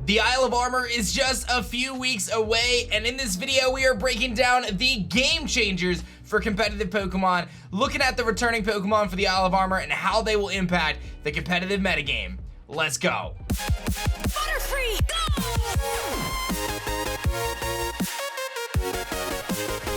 The Isle of Armor is just a few weeks away, and in this video we are breaking down the game changers for competitive Pokemon, looking at the returning Pokemon for the Isle of Armor and how they will impact the competitive metagame. Let's go! Butterfree,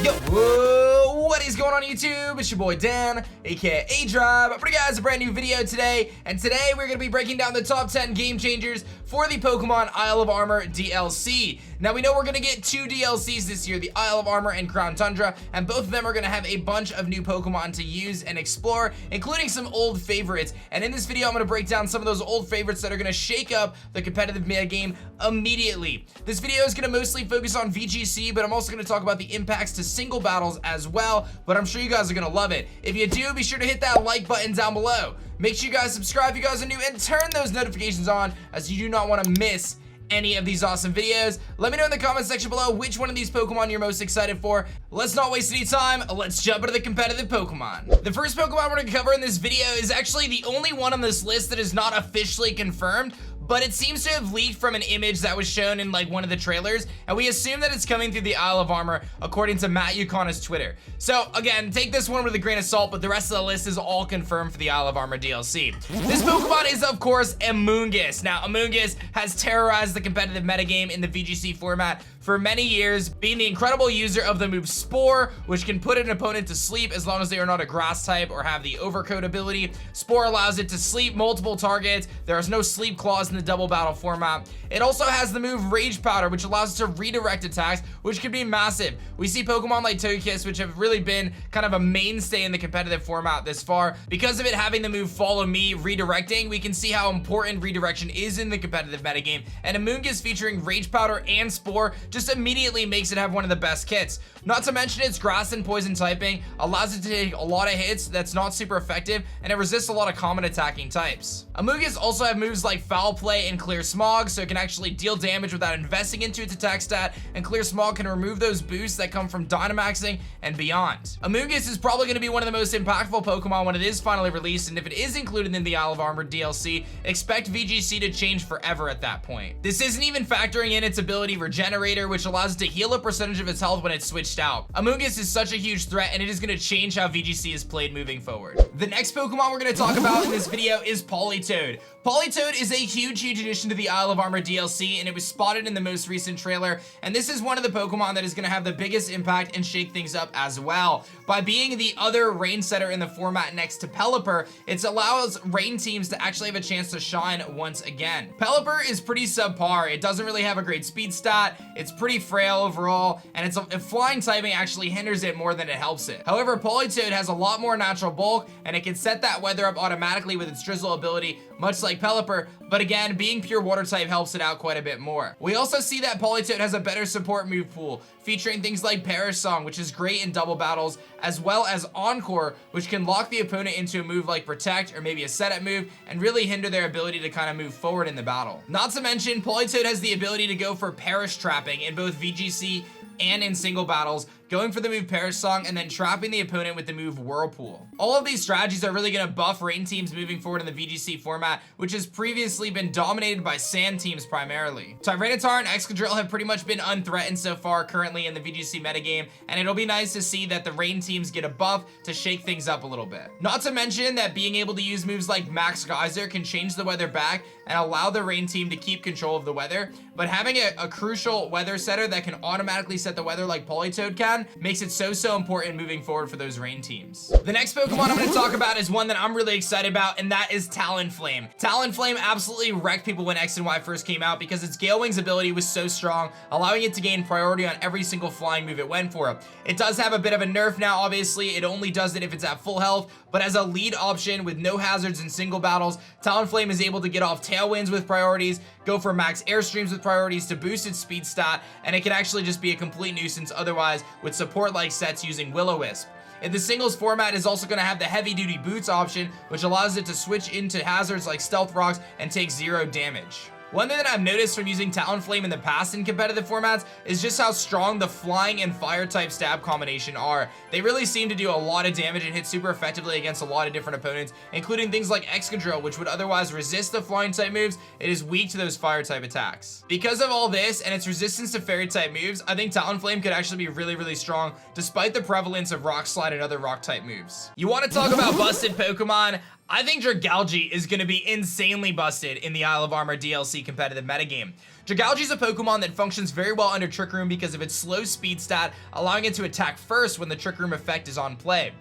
Yo, whoa, what is going on YouTube? It's your boy Dan, aka aDrive. I'm bringing you guys a brand new video today, and today we're going to be breaking down the top 10 game changers for the Pokemon Isle of Armor DLC. Now we know we're going to get two DLCs this year, the Isle of Armor and Crown Tundra, and both of them are going to have a bunch of new Pokemon to use and explore, including some old favorites. And in this video I'm going to break down some of those old favorites that are going to shake up the competitive metagame immediately. This video is going to mostly focus on VGC, but I'm also going to talk about the impacts to single battles as well, but I'm sure you guys are going to love it. If you do, be sure to hit that like button down below. Make sure you guys subscribe if you guys are new, and turn those notifications on as you do not want to miss any of these awesome videos. Let me know in the comment section below which one of these Pokemon you're most excited for. Let's not waste any time, let's jump into the competitive Pokemon. The first Pokemon we're gonna cover in this video is actually the only one on this list that is not officially confirmed, but it seems to have leaked from an image that was shown in like one of the trailers, and we assume that it's coming through the Isle of Armor according to Matt Yukona's Twitter. So again, take this one with a grain of salt, but the rest of the list is all confirmed for the Isle of Armor DLC. This Pokemon is of course Amungus. Now Amungus has terrorized the competitive metagame in the VGC format for many years, being the incredible user of the move Spore, which can put an opponent to sleep as long as they are not a grass type or have the Overcoat ability. Spore allows it to sleep multiple targets. There is no sleep clause in the double battle format. It also has the move Rage Powder, which allows it to redirect attacks, which can be massive. We see Pokemon like Togekiss, which have really been kind of a mainstay in the competitive format this far. Because of it having the move Follow Me redirecting, we can see how important redirection is in the competitive metagame, and Amungus featuring Rage Powder and Spore just immediately makes it have one of the best kits. Not to mention its grass and poison typing allows it to take a lot of hits that's not super effective, and it resists a lot of common attacking types. Amungus also have moves like Foul Play and Clear Smog, so it can actually deal damage without investing into its attack stat, and Clear Smog can remove those boosts that come from Dynamaxing and beyond. Amungus is probably going to be one of the most impactful Pokemon when it is finally released, and if it is included in the Isle of Armor DLC, expect VGC to change forever at that point. This isn't even factoring in its ability Regenerator, which allows it to heal a percentage of its health when it's switched out. Amungus is such a huge threat, and it is going to change how VGC is played moving forward. The next Pokemon we're going to talk about in this video is Politoed. Politoed is a huge addition to the Isle of Armor DLC, and it was spotted in the most recent trailer, and this is one of the Pokemon that is going to have the biggest impact and shake things up as well. By being the other rain setter in the format next to Pelipper, it allows rain teams to actually have a chance to shine once again. Pelipper is pretty subpar. It doesn't really have a great speed stat, it's pretty frail overall, and its flying typing actually hinders it more than it helps it. However, Politoed has a lot more natural bulk, and it can set that weather up automatically with its Drizzle ability, much like Pelipper, but again, being pure water type helps it out quite a bit more. We also see that Politoed has a better support move pool, featuring things like Perish Song, which is great in double battles, as well as Encore, which can lock the opponent into a move like Protect or maybe a setup move and really hinder their ability to kind of move forward in the battle. Not to mention, Politoed has the ability to go for Perish Trapping in both VGC and in single battles, going for the move Perish Song and then trapping the opponent with the move Whirlpool. All of these strategies are really going to buff rain teams moving forward in the VGC format, which has previously been dominated by sand teams primarily. Tyranitar and Excadrill have pretty much been unthreatened so far currently in the VGC metagame, and it'll be nice to see that the rain teams get a buff to shake things up a little bit. Not to mention that being able to use moves like Max Geyser can change the weather back and allow the rain team to keep control of the weather, but having a crucial weather setter that can automatically set the weather like Politoed can makes it so important moving forward for those rain teams. The next Pokemon I'm going to talk about is one that I'm really excited about, and that is Talonflame. Talonflame absolutely wrecked people when X and Y first came out because its Gale Wings ability was so strong, allowing it to gain priority on every single flying move it went for. It does have a bit of a nerf now, obviously. It only does it if it's at full health, but as a lead option with no hazards in single battles, Talonflame is able to get off Tailwinds with priorities, go for max Airstreams with priorities to boost its speed stat, and it can actually just be a complete nuisance otherwise with support-like sets using Will-O-Wisp. In the singles format, is also going to have the heavy duty boots option, which allows it to switch into hazards like Stealth Rocks and take 0 damage. One thing that I've noticed from using Talonflame in the past in competitive formats is just how strong the flying and fire type stab combination are. They really seem to do a lot of damage and hit super effectively against a lot of different opponents, including things like Excadrill, which would otherwise resist the flying type moves. It is weak to those fire type attacks. Because of all this and its resistance to fairy type moves, I think Talonflame could actually be really strong despite the prevalence of Rock Slide and other rock type moves. You want to talk about busted Pokemon? I think Dragalge is going to be insanely busted in the Isle of Armor DLC competitive metagame. Dragalge is a Pokemon that functions very well under Trick Room because of its slow speed stat, allowing it to attack first when the Trick Room effect is on play.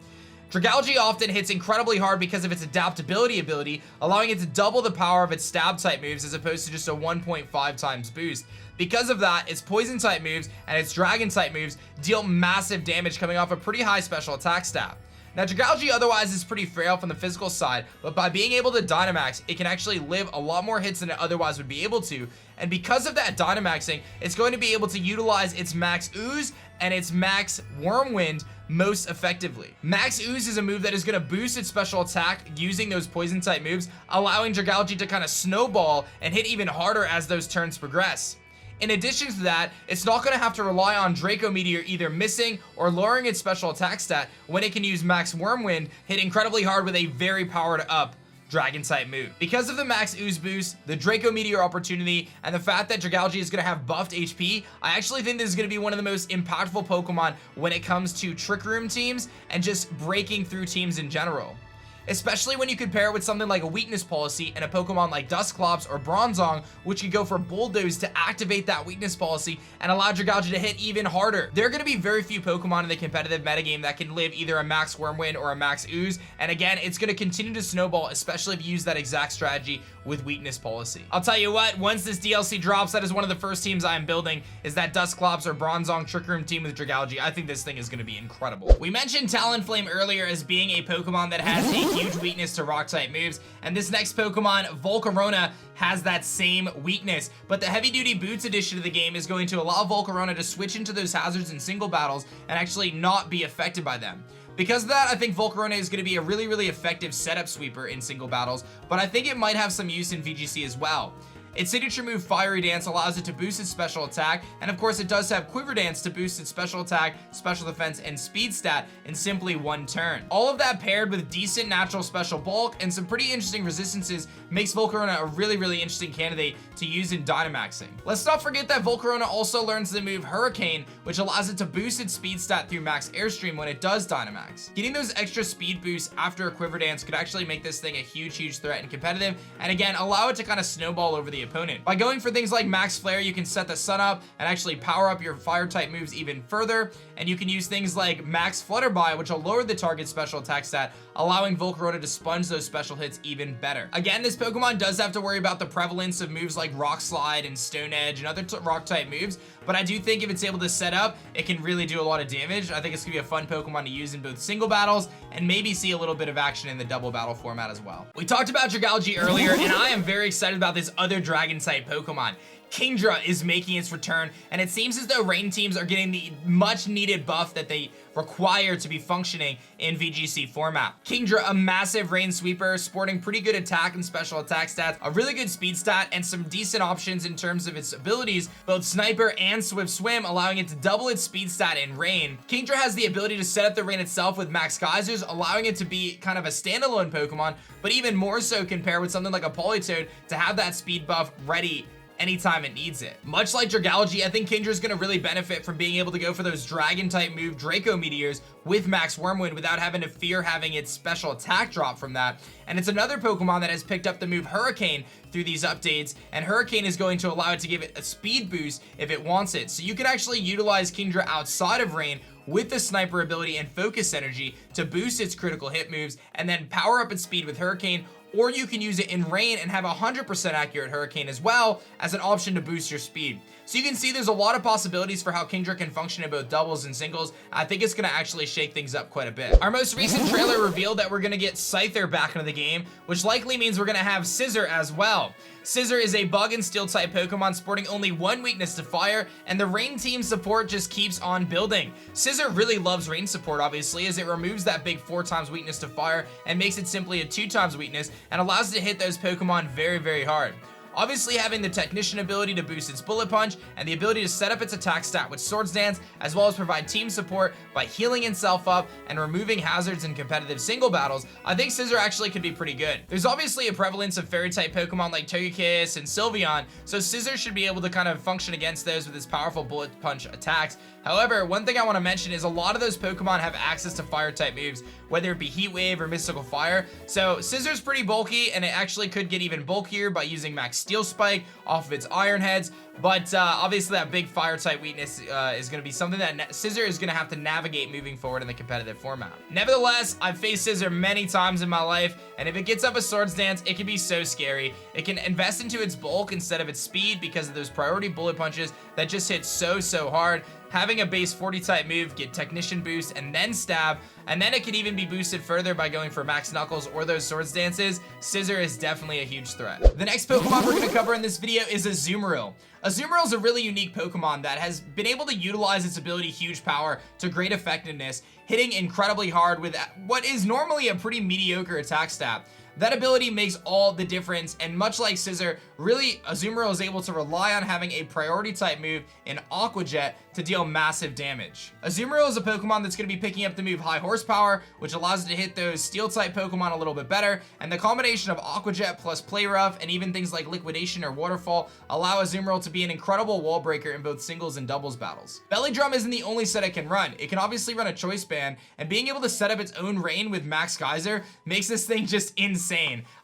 Dragalge often hits incredibly hard because of its adaptability ability, allowing it to double the power of its stab type moves as opposed to just a 1.5 times boost. Because of that, its poison type moves and its dragon type moves deal massive damage coming off a pretty high special attack stat. Now, Dragalge otherwise is pretty frail from the physical side, but by being able to Dynamax, it can actually live a lot more hits than it otherwise would be able to. And because of that Dynamaxing, it's going to be able to utilize its Max Ooze and its Max Whirlwind most effectively. Max Ooze is a move that is going to boost its special attack using those poison type moves, allowing Dragalge to kind of snowball and hit even harder as those turns progress. In addition to that, it's not going to have to rely on Draco Meteor either missing or lowering its special attack stat when it can use Max Whirlwind, hit incredibly hard with a very powered up Dragon type move. Because of the Max Ooze boost, the Draco Meteor opportunity, and the fact that Dragalge is going to have buffed HP, I actually think this is going to be one of the most impactful Pokemon when it comes to Trick Room teams and just breaking through teams in general. Especially when you compare it with something like a weakness policy and a Pokemon like Dusclops or Bronzong, which could go for Bulldoze to activate that weakness policy and allow Dragalge to hit even harder. There are going to be very few Pokemon in the competitive metagame that can live either a Max Whirlwind or a Max Ooze, and again, it's going to continue to snowball, especially if you use that exact strategy with weakness policy. I'll tell you what, once this DLC drops, that is one of the first teams I am building, is that Dusclops or Bronzong Trick Room team with Dragalge. I think this thing is going to be incredible. We mentioned Talonflame earlier as being a Pokemon that has a huge weakness to rock type moves, and this next Pokemon, Volcarona, has that same weakness, but the heavy duty boots edition of the game is going to allow Volcarona to switch into those hazards in single battles and actually not be affected by them. Because of that, I think Volcarona is going to be a really effective setup sweeper in single battles, but I think it might have some use in VGC as well. Its signature move, Fiery Dance, allows it to boost its special attack, and of course it does have Quiver Dance to boost its special attack, special defense, and speed stat in simply one turn. All of that paired with decent natural special bulk and some pretty interesting resistances makes Volcarona a really interesting candidate to use in Dynamaxing. Let's not forget that Volcarona also learns the move Hurricane, which allows it to boost its speed stat through Max Airstream when it does Dynamax. Getting those extra speed boosts after a Quiver Dance could actually make this thing a huge threat in competitive, and again, allow it to kind of snowball over the opponent. By going for things like Max Flare, you can set the sun up and actually power up your fire type moves even further, and you can use things like Max Flutterby, which will lower the target's special attack stat, allowing Volcarona to sponge those special hits even better. Again, this Pokemon does have to worry about the prevalence of moves like Rock Slide and Stone Edge and other rock type moves, but I do think if it's able to set up, it can really do a lot of damage. I think it's gonna be a fun Pokemon to use in both single battles and maybe see a little bit of action in the double battle format as well. We talked about Dragalge earlier, and I am very excited about this other dragon type Pokemon. Kingdra is making its return, and it seems as though rain teams are getting the much needed buff that they require to be functioning in VGC format. Kingdra, a massive rain sweeper, sporting pretty good attack and special attack stats, a really good speed stat, and some decent options in terms of its abilities, both Sniper and Swift Swim, allowing it to double its speed stat in rain. Kingdra has the ability to set up the rain itself with Max Geysers, allowing it to be kind of a standalone Pokemon, but even more so compared with something like a Politoed to have that speed buff ready anytime it needs it. Much like Dragalge, I think Kingdra is going to really benefit from being able to go for those dragon type move Draco Meteors with Max Whirlwind without having to fear having its special attack drop from that. And it's another Pokemon that has picked up the move Hurricane through these updates, and Hurricane is going to allow it to give it a speed boost if it wants it. So you can actually utilize Kingdra outside of rain with the Sniper ability and Focus Energy to boost its critical hit moves and then power up its speed with Hurricane, or you can use it in rain and have a 100% accurate Hurricane as well as an option to boost your speed. So you can see there's a lot of possibilities for how Kingdra can function in both doubles and singles. I think it's going to actually shake things up quite a bit. Our most recent trailer revealed that we're going to get Scyther back into the game, which likely means we're going to have Scizor as well. Scizor is a bug and steel type Pokemon sporting only one weakness to fire, and the rain team support just keeps on building. Scizor really loves rain support, obviously, as it removes that big 4x weakness to fire and makes it simply a 2x weakness and allows it to hit those Pokemon very hard. Obviously, having the Technician ability to boost its Bullet Punch and the ability to set up its attack stat with Swords Dance, as well as provide team support by healing itself up and removing hazards in competitive single battles, I think Scizor actually could be pretty good. There's obviously a prevalence of Fairy-type Pokemon like Togekiss and Sylveon, so Scizor should be able to kind of function against those with its powerful Bullet Punch attacks. However, one thing I want to mention is a lot of those Pokemon have access to Fire-type moves, whether it be Heat Wave or Mystical Fire, so Scizor's pretty bulky, and it actually could get even bulkier by using Max Steel Spike off of its Iron Heads, but obviously that big Fire-type weakness is going to be something that Scizor is going to have to navigate moving forward in the competitive format. Nevertheless, I've faced Scizor many times in my life, and if it gets up a Swords Dance, it can be so scary. It can invest into its bulk instead of its speed because of those priority Bullet Punches that just hit so hard. Having a base 40 type move, get Technician boost, and then Stab, and then it could even be boosted further by going for Max Knuckles or those Swords Dances, Scizor is definitely a huge threat. The next Pokemon we're going to cover in this video is Azumarill. Azumarill is a really unique Pokemon that has been able to utilize its ability Huge Power to great effectiveness, hitting incredibly hard with what is normally a pretty mediocre attack stat. That ability makes all the difference, and much like Scizor, really Azumarill is able to rely on having a priority type move in Aqua Jet to deal massive damage. Azumarill is a Pokemon that's going to be picking up the move High Horsepower, which allows it to hit those Steel type Pokemon a little bit better, and the combination of Aqua Jet plus Play Rough and even things like Liquidation or Waterfall allow Azumarill to be an incredible wall breaker in both singles and doubles battles. Belly Drum isn't the only set it can run. It can obviously run a Choice Band, and being able to set up its own rain with Max Geyser makes this thing just insane.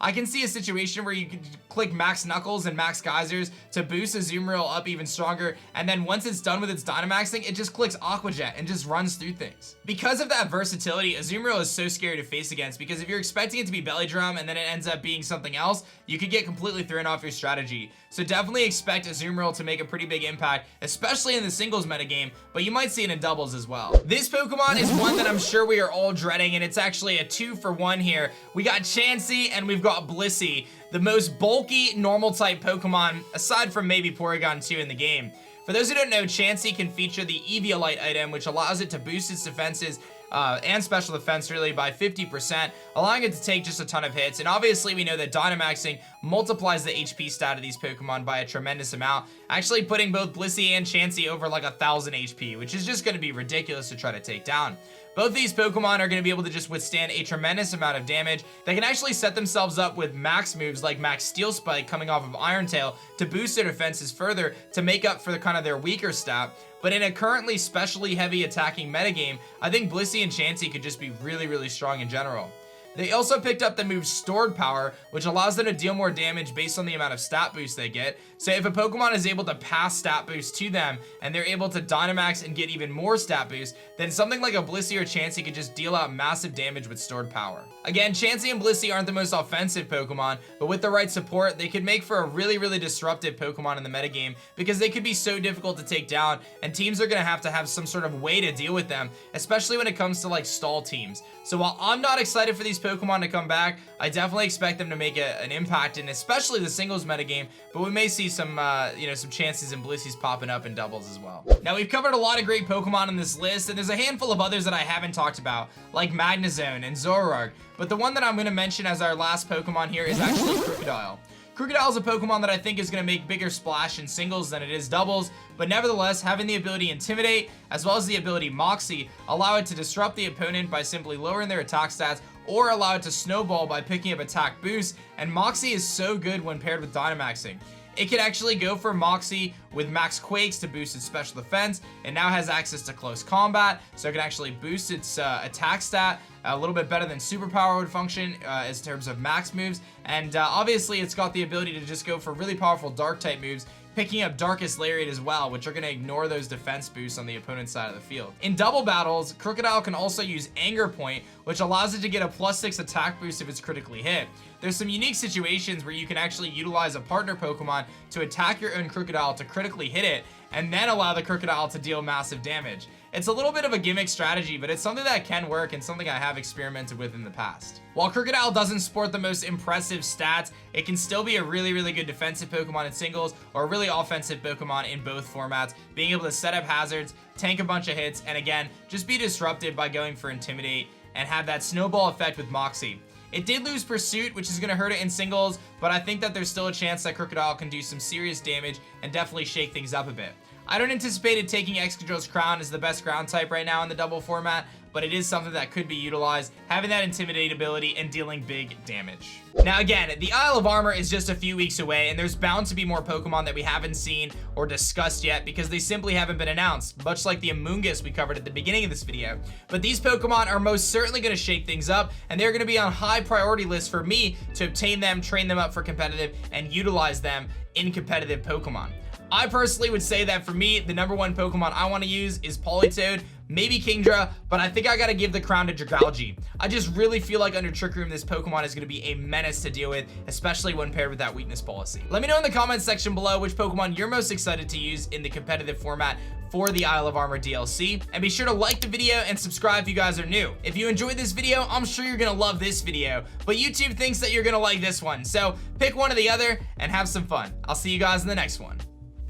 I can see a situation where you could click Max Knuckles and Max Geysers to boost Azumarill up even stronger, and then once it's done with its Dynamaxing, it just clicks Aqua Jet and just runs through things. Because of that versatility, Azumarill is so scary to face against, because if you're expecting it to be Belly Drum and then it ends up being something else, you could get completely thrown off your strategy. So definitely expect Azumarill to make a pretty big impact, especially in the singles metagame, but you might see it in doubles as well. This Pokemon is one that I'm sure we are all dreading, and it's actually a 2-for-1 here. We got Chansey and we've got Blissey, the most bulky normal type Pokemon aside from maybe Porygon 2 in the game. For those who don't know, Chansey can feature the Eviolite item, which allows it to boost its defenses and special defense really by 50%, allowing it to take just a ton of hits. And obviously we know that Dynamaxing multiplies the HP stat of these Pokemon by a tremendous amount, actually putting both Blissey and Chansey over like 1,000 HP, which is just going to be ridiculous to try to take down. Both these Pokemon are going to be able to just withstand a tremendous amount of damage. They can actually set themselves up with max moves like Max Steel Spike coming off of Iron Tail to boost their defenses further to make up for the kind of their weaker stat. But in a currently specially heavy attacking metagame, I think Blissey and Chansey could just be really strong in general. They also picked up the move Stored Power, which allows them to deal more damage based on the amount of stat boost they get. So if a Pokemon is able to pass stat boost to them, and they're able to Dynamax and get even more stat boost, then something like a Blissey or Chansey could just deal out massive damage with Stored Power. Again, Chansey and Blissey aren't the most offensive Pokemon, but with the right support, they could make for a really disruptive Pokemon in the metagame, because they could be so difficult to take down, and teams are going to have some sort of way to deal with them, especially when it comes to like stall teams. So while I'm not excited for these Pokemon to come back, I definitely expect them to make an impact in especially the singles metagame, but we may see some some Chanseys and Blisseys popping up in doubles as well. Now, we've covered a lot of great Pokemon in this list, and there's a handful of others that I haven't talked about, like Magnezone and Zoroark, but the one that I'm going to mention as our last Pokemon here is actually Crocodile. Crocodile is a Pokemon that I think is going to make bigger splash in singles than it is doubles, but nevertheless, having the ability Intimidate, as well as the ability Moxie, allow it to disrupt the opponent by simply lowering their attack stats, or allow it to snowball by picking up attack boosts, and Moxie is so good when paired with Dynamaxing. It can actually go for Moxie with Max Quakes to boost its special defense. It now has access to close combat, so it can actually boost its attack stat a little bit better than Superpower would function in terms of max moves. And obviously, it's got the ability to just go for really powerful Dark type moves, picking up Darkest Lariat as well, which are going to ignore those defense boosts on the opponent's side of the field. In double battles, Crocodile can also use Anger Point, which allows it to get a +6 attack boost if it's critically hit. There's some unique situations where you can actually utilize a partner Pokemon to attack your own Crocodile to critically hit it, and then allow the Crocodile to deal massive damage. It's a little bit of a gimmick strategy, but it's something that can work and something I have experimented with in the past. While Crocodile doesn't sport the most impressive stats, it can still be a really good defensive Pokemon in singles, or a really offensive Pokemon in both formats, being able to set up hazards, tank a bunch of hits, and again, just be disruptive by going for Intimidate, and have that snowball effect with Moxie. It did lose Pursuit, which is going to hurt it in singles, but I think that there's still a chance that Crocodile can do some serious damage and definitely shake things up a bit. I don't anticipate it taking Excadrill's Crown as the best ground type right now in the double format, but it is something that could be utilized, having that Intimidate ability and dealing big damage. Now again, the Isle of Armor is just a few weeks away, and there's bound to be more Pokemon that we haven't seen or discussed yet because they simply haven't been announced, much like the Amungus we covered at the beginning of this video. But these Pokemon are most certainly going to shake things up, and they're going to be on high priority lists for me to obtain them, train them up for competitive, and utilize them in competitive Pokemon. I personally would say that for me, the #1 Pokemon I want to use is Politoed, maybe Kingdra, but I think I gotta give the crown to Dragalge. I just really feel like under Trick Room, this Pokemon is gonna be a menace to deal with, especially when paired with that weakness policy. Let me know in the comments section below which Pokemon you're most excited to use in the competitive format for the Isle of Armor DLC, and be sure to like the video and subscribe if you guys are new. If you enjoyed this video, I'm sure you're gonna love this video, but YouTube thinks that you're gonna like this one, so pick one or the other and have some fun. I'll see you guys in the next one.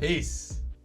Peace.